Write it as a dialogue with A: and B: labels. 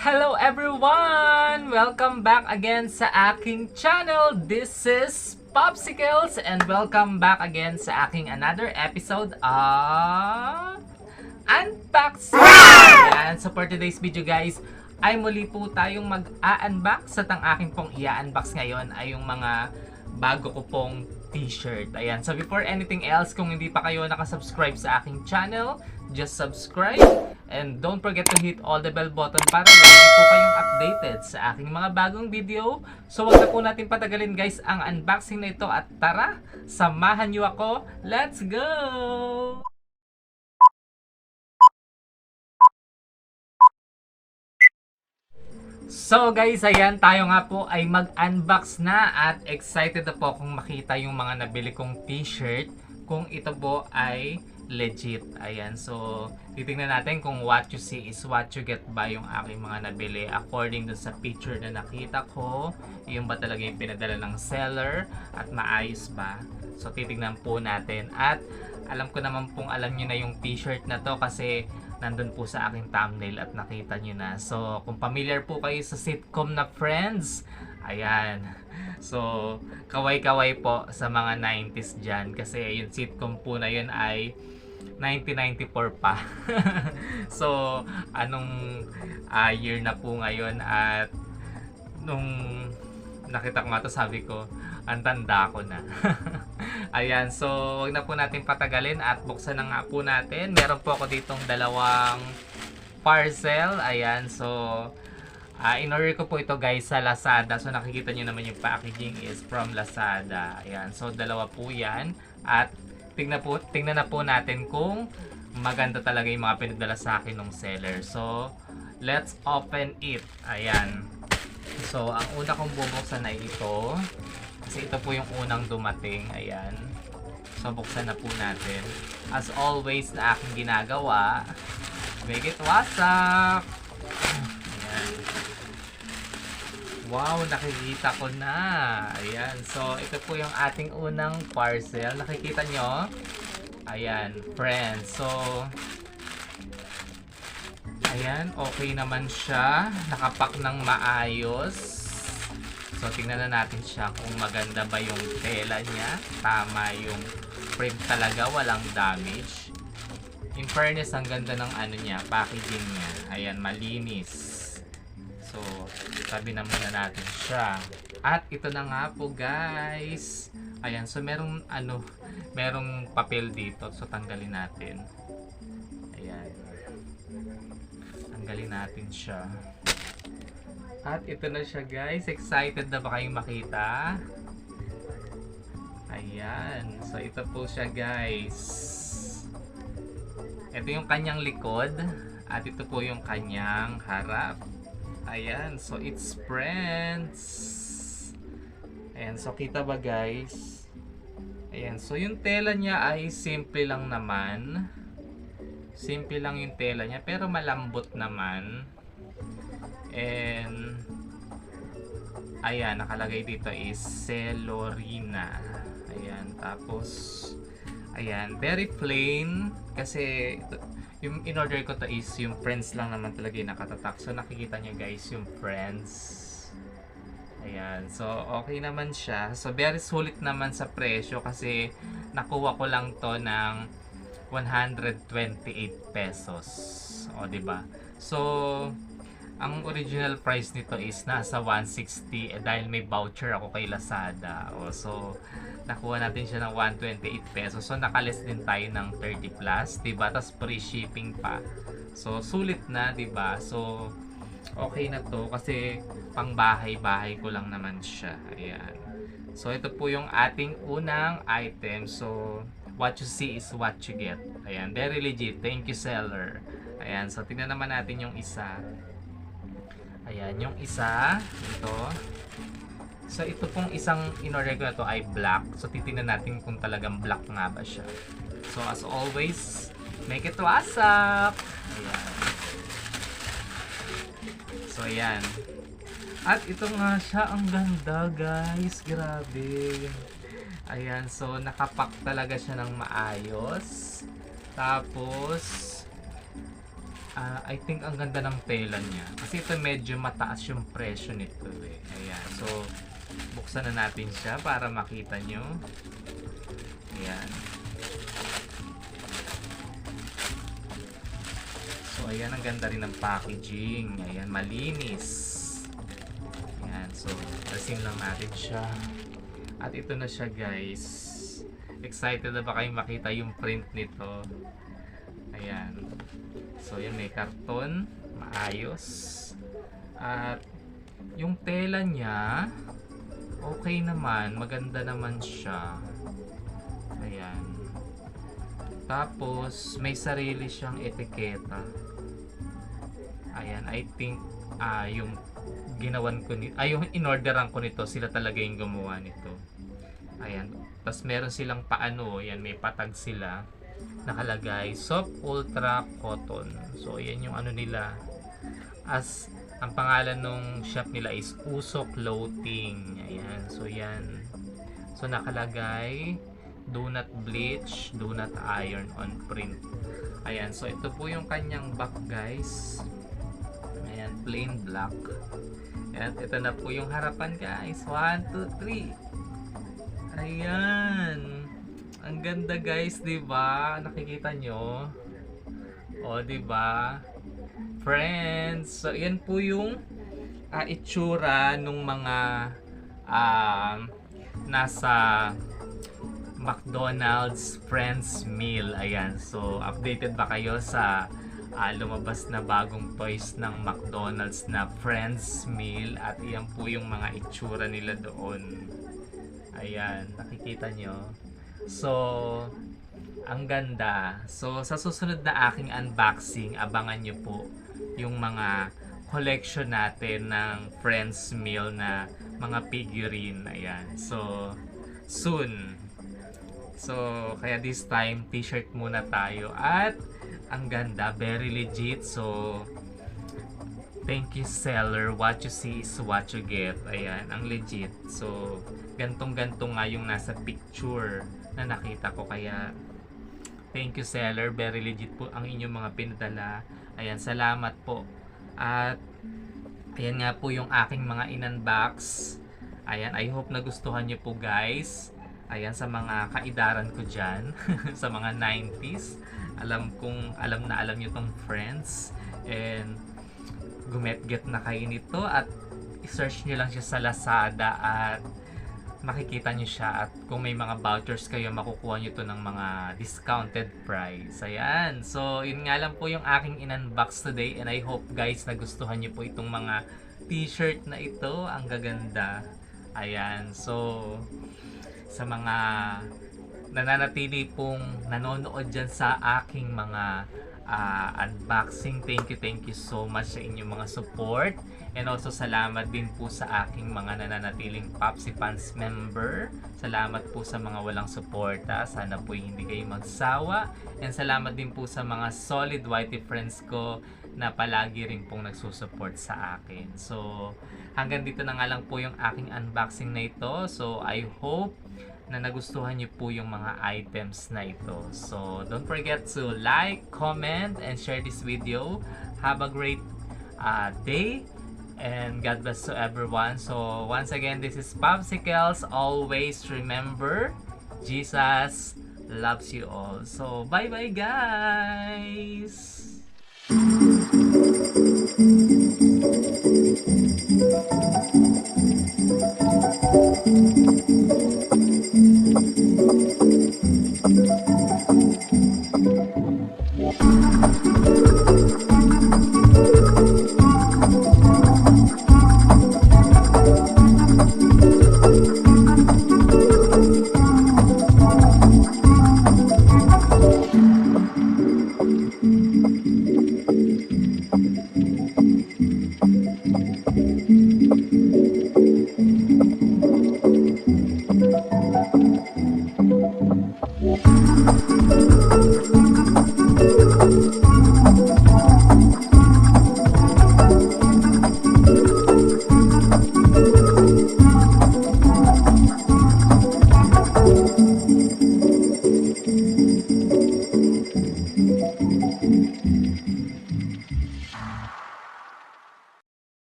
A: Hello everyone! Welcome back again sa aking channel. This is Popsicles and welcome back again sa aking another episode of Unboxing! Ayan, so for today's video guys, ay muli po tayong mag-a-unbox at ang aking pong i-unbox ngayon ay yung mga bago ko pong t-shirt. Ayan, so before anything else, kung hindi pa kayo nakasubscribe sa aking channel, just subscribe and don't forget to hit all the bell button para lagi po kayong updated sa aking mga bagong video. So wag na po natin patagalin guys ang unboxing na ito at tara, samahan niyo ako. Let's go! So guys, ayan, tayo nga po ay mag-unbox na at excited na po akong makita yung mga nabili kong t-shirt kung ito po ay legit. Ayan, so titingnan natin kung what you see is what you get ba yung aking mga nabili according dun sa picture na nakita ko. Yung ba talaga yung pinadala ng seller at maayos ba? So titingnan po natin at alam ko naman pong alam nyo na yung t-shirt na to kasi nandun po sa aking thumbnail at nakita nyo na. So kung familiar po kayo sa sitcom na Friends, ayan. So kaway-kaway po sa mga 90s dyan kasi yung sitcom po na yun ay 1994 pa. So anong year na po ngayon at nung nakita ko nga to sabi ko ang tanda ko na. Ayan, so wag na po natin patagalin at buksan na nga po natin. Meron po ako ditong dalawang parcel. Ayan, so in-order ko po ito guys sa Lazada. So nakikita nyo naman yung packaging is from Lazada. Ayan, so dalawa po yan. At tingnan na po natin kung maganda talaga yung mga pinadala sa akin ng seller. So let's open it. Ayan. So ang una kong bubuksan ay ito. Kasi ito po yung unang dumating. Ayan. So buksan na po natin. As always na aking ginagawa, make it wasak. Ayan. Wow, nakikita ko na. Ayan. So ito po yung ating unang parcel. Nakikita nyo? Ayan, friends. So ayan, okay naman siya. Nakapak ng maayos. So tingnan na natin siya kung maganda ba yung tela niya. Tama yung print talaga, walang damage. In fairness, ang ganda ng ano niya, packaging niya. Ayan, malinis. So sabi na muna natin siya. At ito na nga po guys. Ayan, so merong papel dito. So tanggalin natin. Ayan. Tanggalin natin siya. At ito na siya guys. Excited na ba kayong makita? Ayan. So ito po siya guys. Ito yung kanyang likod. At ito po yung kanyang harap. Ayan. So it's Friends. Ayan. So kita ba guys? Ayan. So yung tela niya ay simple lang naman. Simple lang yung tela niya. Pero malambot naman. And ayan, nakalagay dito is Celorina. Ayan, tapos ayan, very plain kasi yung in-order ko to is yung Friends lang naman talaga yung nakatatak. So nakikita nyo guys yung Friends. Ayan. So, okay naman siya. So, very sulit naman sa presyo kasi nakuha ko lang to ng 128 pesos. O, di ba? So, ang original price nito is nasa 160 dahil may voucher ako kay Lazada. O, so, nakuha natin siya ng 128 pesos. So, nakalis din tayo ng 30 plus, di ba? Tapos free shipping pa. So, sulit na, di ba? So, okay na to kasi pang bahay-bahay ko lang naman siya. Ayan. So, ito po yung ating unang item. So, what you see is what you get. Ayan. Very legit. Thank you, seller. Ayan. So, tingnan naman natin yung isa. Ayan. Yung isa. Ito. So, ito pong isang in-order ko na to ay black. So, titingnan natin kung talagang black nga ba siya. So, as always, make it WhatsApp. Ayan. So, ayan. At ito nga siya, ang ganda guys, grabe. Ayan, so nakapak talaga siya ng maayos. Tapos, I think ang ganda ng tela niya. Kasi ito medyo mataas yung presyo nito eh. Ayan, so buksan na natin siya para makita nyo. Ayan. So, ayan, ang ganda rin ng packaging. Ayan, malinis. So, tasin lang natin siya. At ito na siya guys. Excited na ba kayong makita yung print nito? Ayan. So, yan may karton. Maayos. At yung tela niya, okay naman. Maganda naman siya. Ayan. Tapos, may sarili siyang etiketa. Ayan. I think, yung ginawan ko yung in-orderan ko nito, sila talaga yung gumawa nito. Ayan. Tapos meron silang paano, yan may patag sila nakalagay, Soft Ultra Cotton. So ayan yung ano nila. As ang pangalan ng shop nila is Uso Clothing. Ayan. So yan. So nakalagay do not bleach, do not iron on print. Ayan. So ito po yung kanyang back guys. Ayan, plain black. At ito na po yung harapan guys. 1, 2, 3. Ayan. Ang ganda guys, 'di ba? Nakikita nyo? O, 'di ba? Friends. So, yan po yung itsura nung mga nasa McDonald's Friends Meal. Ayan. So, updated ba kayo sa lumabas na bagong toys ng McDonald's na Friends Meal? At iyan po yung mga itsura nila doon. Ayan, nakikita nyo. So, ang ganda. So, sa susunod na aking unboxing, abangan nyo po yung mga collection natin ng Friends Meal na mga figurine. Ayan. So, soon. So, kaya this time, t-shirt muna tayo. At ang ganda, very legit. So, thank you seller. What you see is what you get. Ayan, ang legit. So, gantong-gantong nga yung nasa picture na nakita ko. Kaya, thank you seller. Very legit po ang inyong mga pinadala. Ayan, salamat po. At, ayan nga po yung aking mga in-unbox. Ayan, I hope nagustuhan nyo po guys. Ayan, sa mga kaidaran ko dyan. Sa mga 90s. Alam nyo tong Friends. And gumet-get na kayo nito. At i-search nyo lang siya sa Lazada. At makikita nyo siya. At kung may mga vouchers kayo, makukuha nyo to ng mga discounted price. Ayan. So, yun nga lang po yung aking in-unbox today. And I hope guys nagustuhan nyo po itong mga t-shirt na ito. Ang gaganda. Ayan. So, sa mga nananatili pong nanonood dyan sa aking mga unboxing, thank you so much sa inyong mga support. And also salamat din po sa aking mga nananatiling Popsi Fans member. Salamat po sa mga walang suporta. Sana po hindi kayo magsawa. And salamat din po sa mga solid whitey friends ko na palagi rin pong nagsusupport sa akin. So, hanggang dito na nga lang po yung aking unboxing na ito. So, I hope na nagustuhan niyo po yung mga items na ito. So, don't forget to like, comment, and share this video. Have a great day And God bless to everyone. So once again, this is Popsicles. Always remember, Jesus loves you all. So bye-bye guys!